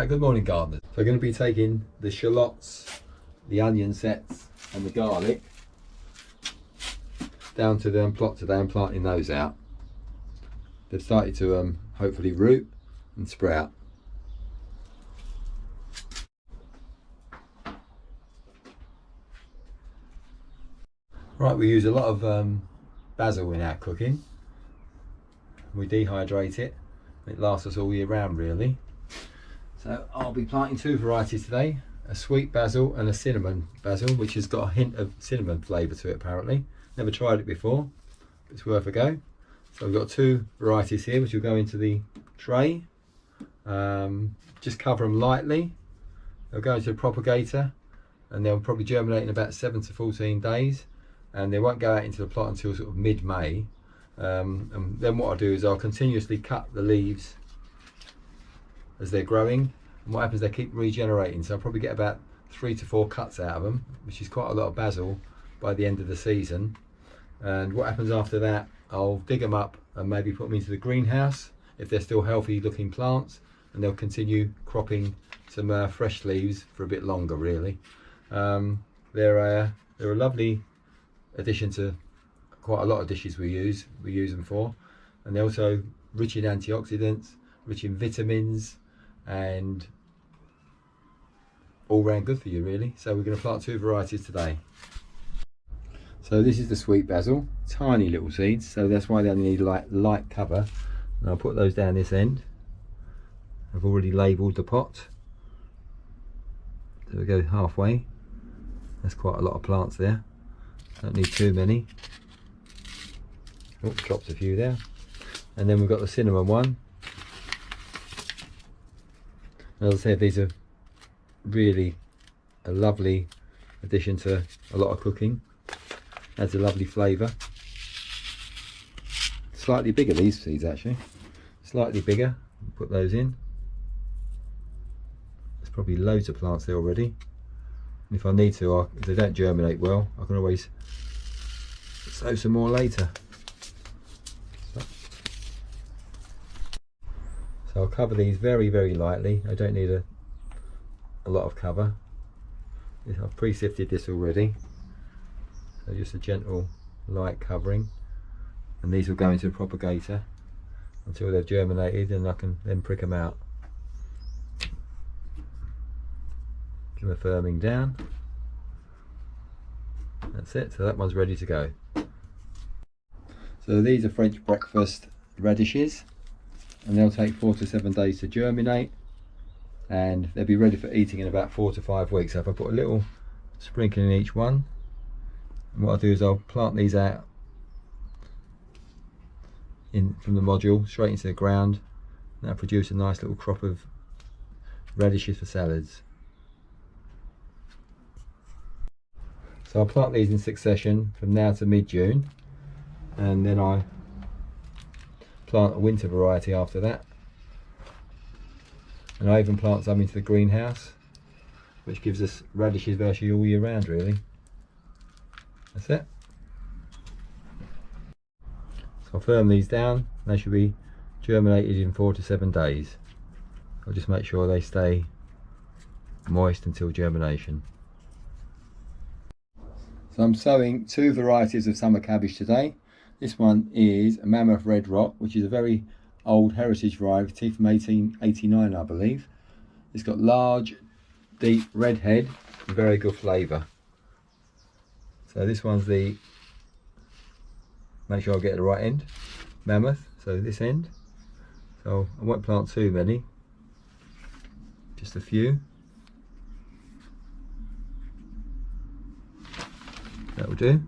Right, good morning gardeners. So we're going to be taking the shallots, the onion sets and the garlic down to the plot today and planting those out. They've started to hopefully root and sprout. Right, we use a lot of basil in our cooking. We dehydrate it. It lasts us all year round really. So I'll be planting two varieties today, a sweet basil and a cinnamon basil, which has got a hint of cinnamon flavour to it apparently. Never tried it before, but it's worth a go. So we've got two varieties here which will go into the tray. Just cover them lightly. They'll go into the propagator and they'll probably germinate in about 7 to 14 days, and they won't go out into the plot until sort of mid-May. And then what I'll do is I'll continuously cut the leaves as they're growing, and what happens, they keep regenerating, so I'll probably get about 3 to 4 cuts out of them, which is quite a lot of basil by the end of the season. And what happens after that, I'll dig them up and maybe put them into the greenhouse if they're still healthy looking plants, and they'll continue cropping some fresh leaves for a bit longer really. They're a lovely addition to quite a lot of dishes we use them for, and they're also rich in antioxidants, rich in vitamins, and all round good for you really. So we're going to plant two varieties today. So this is the sweet basil, tiny little seeds, so that's why they only need light cover, and I'll put those down this end. I've already labelled the pot, so we go halfway. That's quite a lot of plants there, don't need too many. Oh, dropped a few there. And then we've got the cinnamon one. As I said, these are really a lovely addition to a lot of cooking. Adds a lovely flavour. Slightly bigger, these seeds actually. Slightly bigger. Put those in. There's probably loads of plants there already. And if I need to, if they don't germinate well, I can always sow some more later. So I'll cover these very, very lightly. I don't need a lot of cover. I've pre-sifted this already. So just a gentle light covering. And these will go into the propagator until they've germinated, and I can then prick them out. Give them a firming down. That's it, so that one's ready to go. So these are French breakfast radishes, and they'll take 4 to 7 days to germinate, and they'll be ready for eating in about 4 to 5 weeks. So if I put a little sprinkle in each one, and what I'll do is I'll plant these out from the module straight into the ground, and that'll produce a nice little crop of radishes for salads. So I'll plant these in succession from now to mid-June, and then I plant a winter variety after that, and I even plant some into the greenhouse, which gives us radishes virtually all year round really. That's it. So I'll firm these down, they should be germinated in 4 to 7 days. I'll just make sure they stay moist until germination. So I'm sowing two varieties of summer cabbage today. This one is a Mammoth Red Rock, which is a very old heritage variety from 1889 I believe. It's got large, deep red head and very good flavour. So this one's the, make sure I get the right end, Mammoth, so this end. So I won't plant too many, just a few. That will do.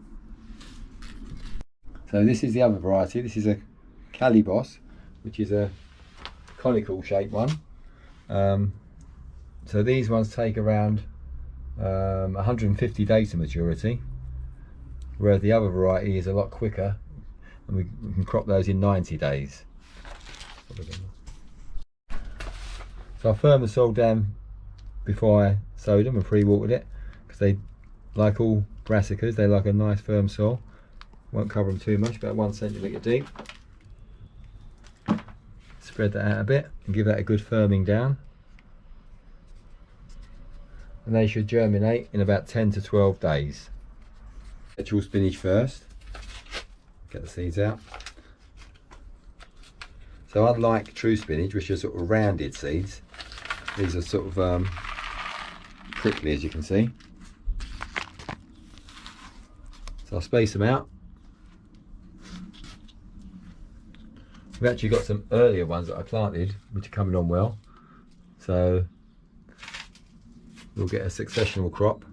So this is the other variety. This is a Calibos, which is a conical shaped one. So these ones take around 150 days to maturity, whereas the other variety is a lot quicker, and we can crop those in 90 days. So I firmed the soil down before I sowed them and pre-watered it, because they, like all brassicas, they like a nice firm soil. Won't cover them too much, about 1 centimetre deep. Spread that out a bit and give that a good firming down. and they should germinate in about 10 to 12 days. Actual spinach first, get the seeds out. So unlike true spinach, which are sort of rounded seeds, these are sort of prickly, as you can see. So I'll space them out. We've actually got some earlier ones that I planted which are coming on well, so we'll get a successional crop.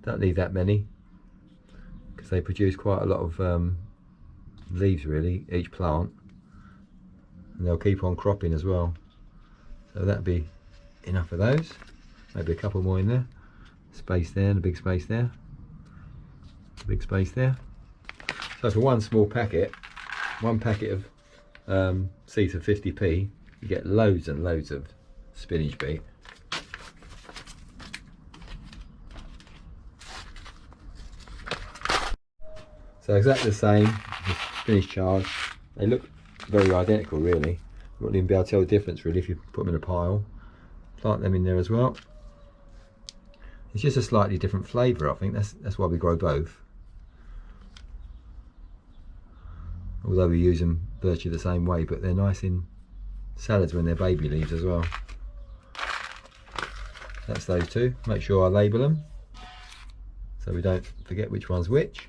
Don't need that many because they produce quite a lot of leaves really, each plant, and they'll keep on cropping as well, so that'd be enough of those. Maybe a couple more in there. Space there and a big space there, a big space there. So for one small packet, one packet of seeds of 50p, you get loads and loads of spinach beet. So exactly the same, the spinach charge. They look very identical really. You wouldn't even be able to tell the difference really if you put them in a pile. Plant them in there as well. It's just a slightly different flavour, I think. That's why we grow both. Although we use them virtually the same way, but they're nice in salads when they're baby leaves as well. That's those two. Make sure I label them so we don't forget which one's which.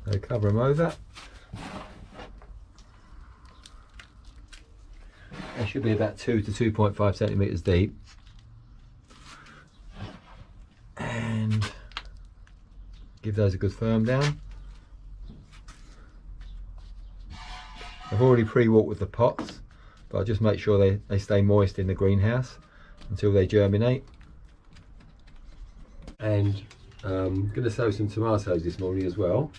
So cover them over. They should be about 2 to 2.5 centimetres deep. And give those a good firm down. I've already pre-watered with the pots, but I'll just make sure they stay moist in the greenhouse until they germinate. And I'm going to sow some tomatoes this morning as well.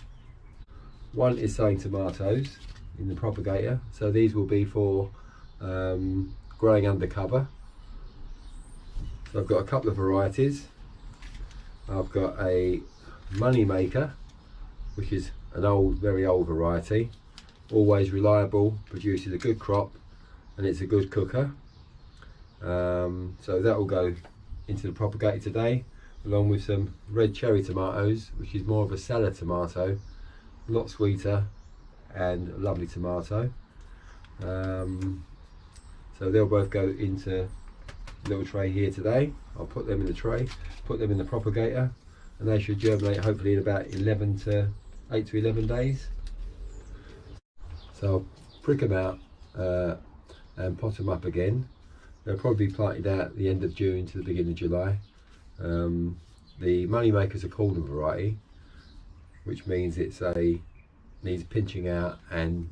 One is sowing tomatoes in the propagator, so these will be for growing under cover. So I've got a couple of varieties. I've got a money maker, which is an old, very old variety, always reliable, produces a good crop, and it's a good cooker. So that will go into the propagator today, along with some red cherry tomatoes, which is more of a salad tomato, a lot sweeter and a lovely tomato. So they'll both go into a little tray here today. I'll put them in the tray, put them in the propagator, and they should germinate hopefully in about 8 to 11 days. So I'll prick them out and pot them up again. They'll probably be planted out at the end of June to the beginning of July. The money maker's a Calden variety, which means needs pinching out and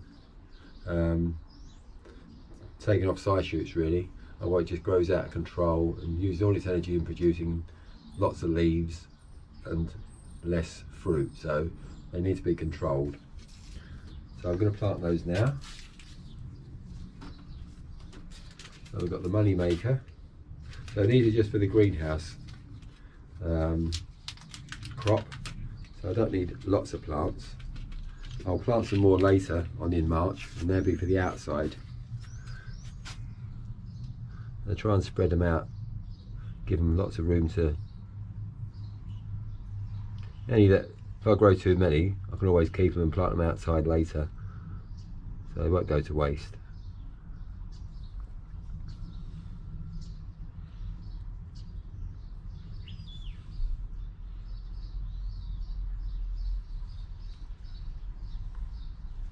taking off side shoots really, otherwise it just grows out of control and uses all its energy in producing lots of leaves and less fruit, so they need to be controlled. So I'm going to plant those now. So we've got the money maker. So these are just for the greenhouse crop, so I don't need lots of plants. I'll plant some more later on in March, and they'll be for the outside. I'll try and spread them out, give them lots of room to. If I grow too many, I can always keep them and plant them outside later, so they won't go to waste.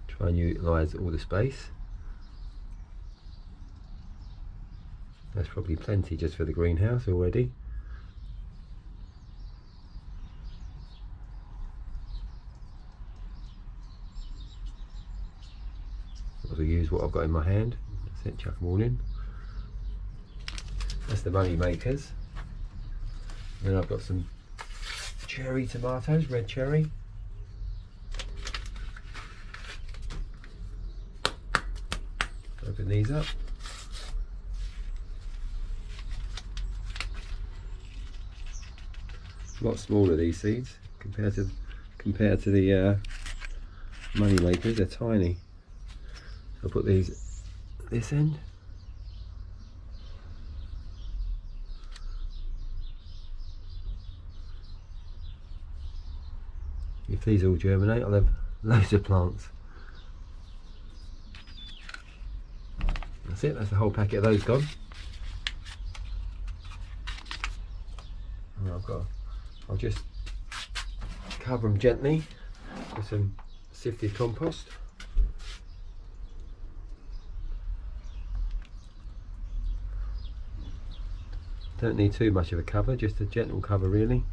Try and utilise all the space. That's probably plenty just for the greenhouse already. I'll use what I've got in my hand. That's it, chuck them all in. That's the money makers. Then I've got some cherry tomatoes, red cherry. Open these up. A lot smaller, these seeds compared to the money makers. They're tiny. So I'll put these this end. If these all germinate, I'll have loads of plants. That's it, that's the whole packet of those gone. And I'll just cover them gently with some sifted compost. Don't need too much of a cover, just a gentle cover really.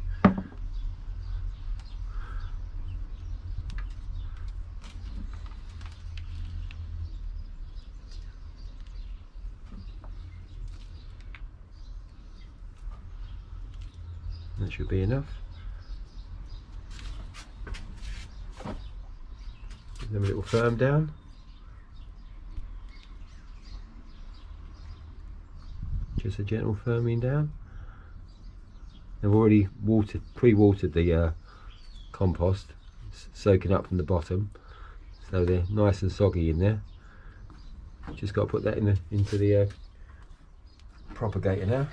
That should be enough. Give them a little firm down. Just a gentle firming down. I've already pre-watered the compost, soaking up from the bottom, so they're nice and soggy in there. Just got to put that into the propagator now.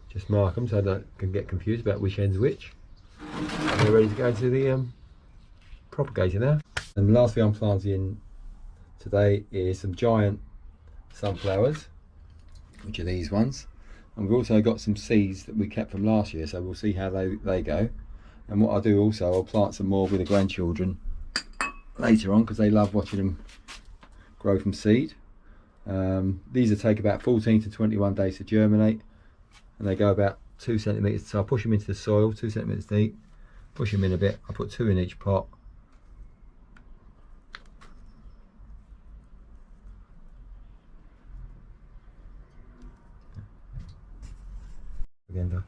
Just mark them so I don't get confused about which end's which. And they're ready to go into the propagator now. And the last thing I'm planting today is some giant sunflowers, which are these ones. And we've also got some seeds that we kept from last year, so we'll see how they go. And what I'll do also, I'll plant some more with the grandchildren later on, because they love watching them grow from seed. These will take about 14 to 21 days to germinate, and they go about 2 centimetres. So I'll push them into the soil, 2 centimetres deep, push them in a bit. I'll put 2 in each pot. Again,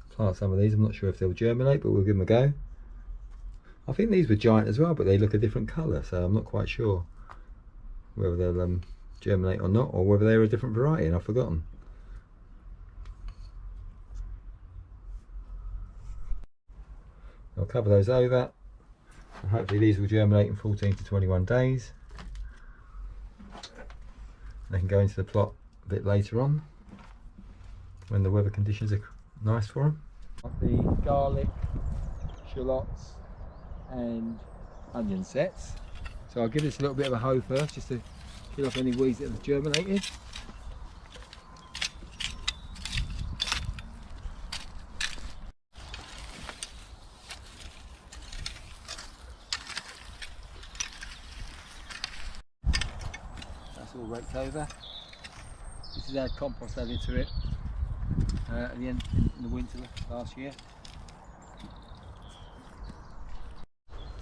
plant some of these. I'm not sure if they'll germinate, but we'll give them a go. I think these were giant as well, but they look a different colour, so I'm not quite sure whether they'll germinate or not, or whether they're a different variety and I've forgotten. I'll cover those over, and hopefully these will germinate in 14 to 21 days. They can go into the plot a bit later on when the weather conditions are nice for them. The garlic, shallots and onion sets. So I'll give this a little bit of a hoe first, just to kill off any weeds that have germinated. That's all raked over. This is our compost added to it at the end in the winter last year.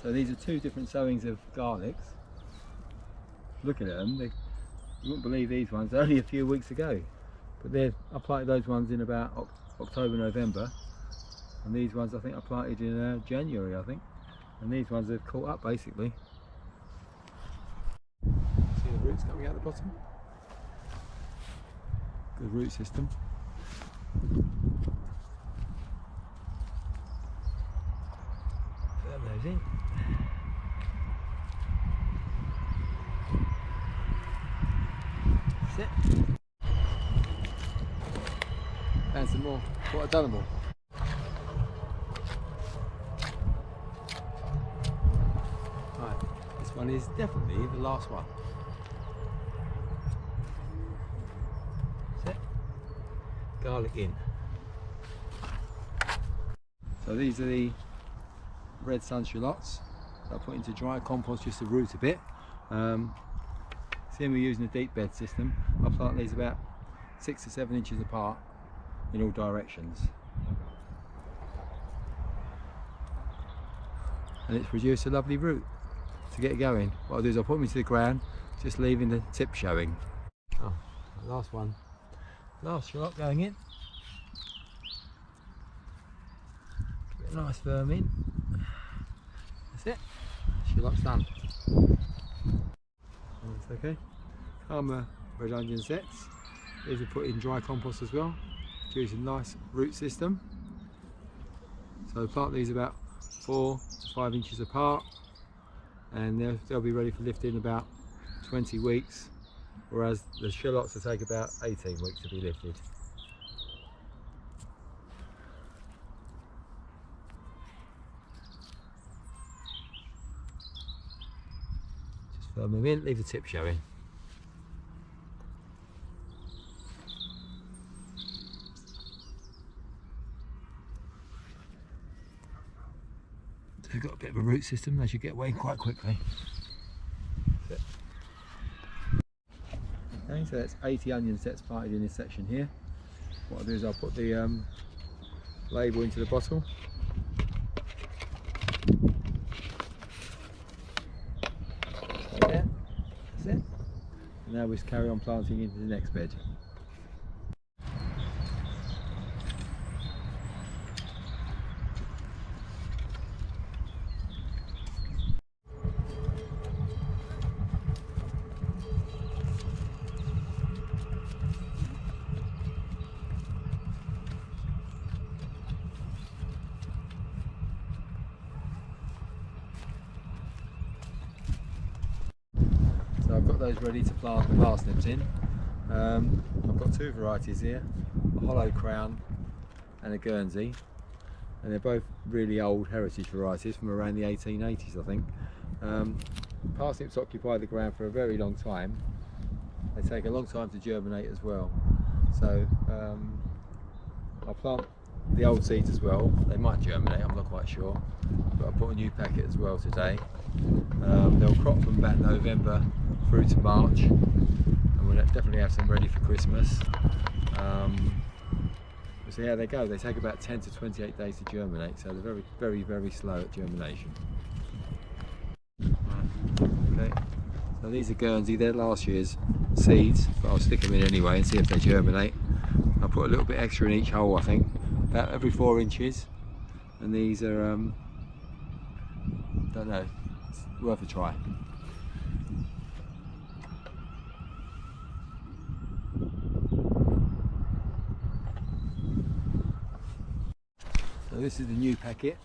So these are 2 different sowings of garlics. Looking at them, you wouldn't believe these ones, they're only a few weeks ago. But I planted those ones in about October, November. And these ones I think I planted in January, I think. And these ones have caught up basically. See the roots coming out the bottom? Good root system. Firm those in. That's it. And some more. What I've done them all. Right, this one is definitely the last one. That's it. Garlic in. So these are the red sun shallots that I put into dry compost just to root a bit. Seeing we're using a deep bed system, I'll plant these about 6 to 7 inches apart in all directions. And it's produced a lovely root to get going. What I'll do is I'll put them into the ground, just leaving the tip showing. Oh, last one. Last shallot going in. Give it a nice firm in. That's it. Shallot's done. That's okay. Karma red onion sets. These are put in dry compost as well, producing a nice root system. So plant these about 4 to 5 inches apart, and they'll be ready for lifting about 20 weeks, whereas the shallots will take about 18 weeks to be lifted. Just firm them in, leave the tip showing. So they've got a bit of a root system, they should get away quite quickly. That's it. Okay, so that's 80 onion sets parted in this section here. What I'll do is I'll put the label into the bottle. Like that. That's it. And now we just carry on planting into the next bed. So I've got those ready to plant the parsnips in. I've got two varieties here, a hollow crown and a Guernsey, and they're both really old heritage varieties from around the 1880s, I think. Parsnips occupy the ground for a very long time. They take a long time to germinate as well. So I'll plant the old seeds as well. They might germinate, I'm not quite sure, but I'll put a new packet as well today. They'll crop from about November through to March, and we'll definitely have some ready for Christmas. We'll see how they go. They take about 10 to 28 days to germinate, so they're very slow at germination. Okay, so these are Guernsey, they're last year's seeds, but I'll stick them in anyway and see if they germinate. I'll put a little bit extra in each hole, I think, about every 4 inches, and these are, don't know, it's worth a try. So this is the new packet.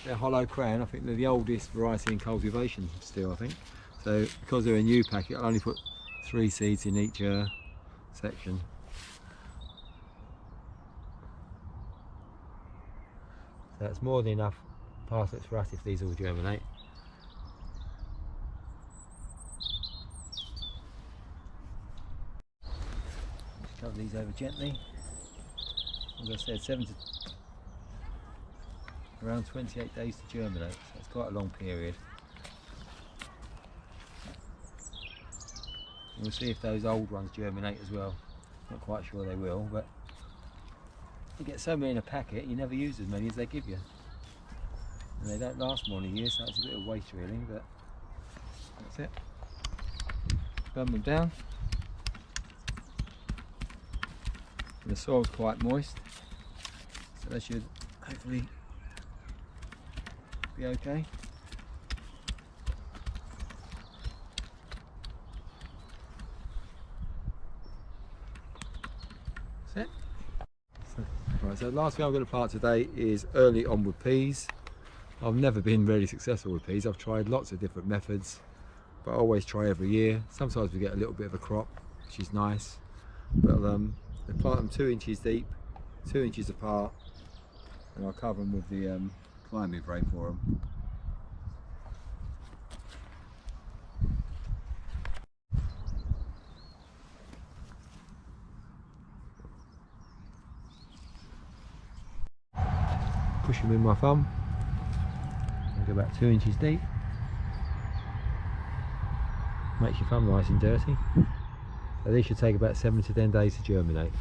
They're hollow crown. I think they're the oldest variety in cultivation still, I think. So because they're a new packet, I'll only put 3 seeds in each section. So that's more than enough parsnips for us if these all germinate. Just cover these over gently. As I said, around 28 days to germinate, so it's quite a long period. And we'll see if those old ones germinate as well. Not quite sure they will, but you get so many in a packet, you never use as many as they give you. And they don't last more than a year, so it's a bit of waste really, but that's it. Burn them down. And the soil's quite moist, so they should hopefully be okay. That's it. Right, so the last thing I'm going to plant today is early onward peas. I've never been really successful with peas. I've tried lots of different methods, but I always try every year. Sometimes we get a little bit of a crop, which is nice, but I plant them 2 inches deep, 2 inches apart, and I'll cover them with the climbing frame for them. Push them in my thumb, and go about 2 inches deep. Makes your thumb nice and dirty. So these should take about 7 to 10 days to germinate.